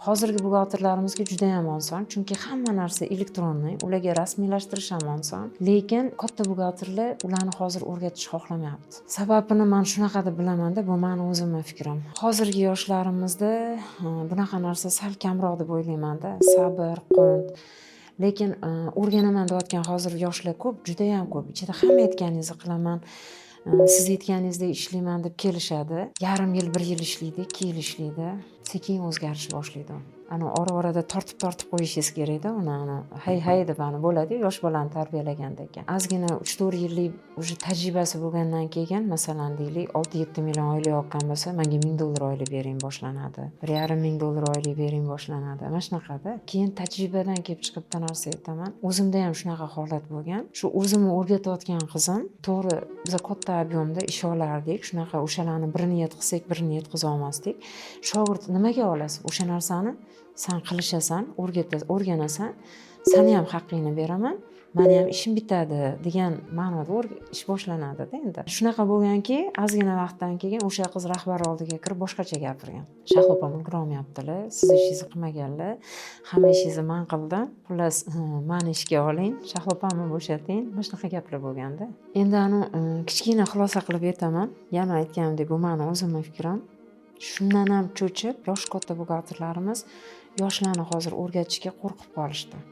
Hozirgi buxgalterlarimizga juda ham oson, chunki hamma narsa elektronniy, ularga rasmiylashtirish ham oson. Lekin katta buxgalterlar ularni hozir o'rgatish xohlamayapti. Sababini men shunaqa deb bilaman-da, bu mening o'zimning fikrim. Hozirgi yoshlarimizda bunaqa narsa sal kamroq deb o'ylayman-da, sabr, qunt. Lekin o'rganaman deyotgan hozir yoshlar ko'p, juda ham ko'p. Ichida hamma aytganingizni qilaman. Siz aytganingizdek ishlayman deb kelishadi. Yarim yil, 1 yil ishlaydi, 2 yil ishlaydi. Sekin o'zgarish boshlaydi. Ana ora-orada tortib qo'yishingiz kerak-da uni. Hay deb bo'ladi, yosh bolani tarbiyalagandek. Ozgina 3-4 yillik уже tajribasi bo'lgandan keyin, masalan, deylik, 6-7 million oylik olgan bo'lsa, menga $1000 oylik bering boshlanadi. $1,500 oylik bering boshlanadi. Mana shunaqada. Keyin tajribadan kelib chiqib bitta narsa aytaman. O'zimda ham shunaqa holat bo'lgan. Shu o'zimni o'rgatayotgan qizim, to'g'ri, biz katta ob'yomda ish olardik. Shunaqa o'shalarni birini yetkazsak, birini yetkaza olmasdik. Shogird nimaga olasiz? O'sha narsani sen qilishasan, o'rganasan, seni ham haqqingni beraman, meni ham ishim bitadi degan ma'noda ish boshlanadi-da endi. Shunaqa bo'lganki, ozgina vaqtdan keyin o'sha qiz rahbar oldiga kirib boshqacha gapirgan. Shahlo opam ulgurolmayaptilar, siz ishingizni qilmaganlar, hamma ishingizni men qildim, xullas meni ishga oling, Shahlo opamni bo'shating, mana shunaqa gaplar bo'lganda. Endi kichkina xulosa qilib aytaman, yana aytganimdek, bu mening o'zimning fikrim. Shundan ham cho'chib, yosh katta buxgalterlarimiz yoshlarni hozir o'rgatishga qo'rqib qolishdi.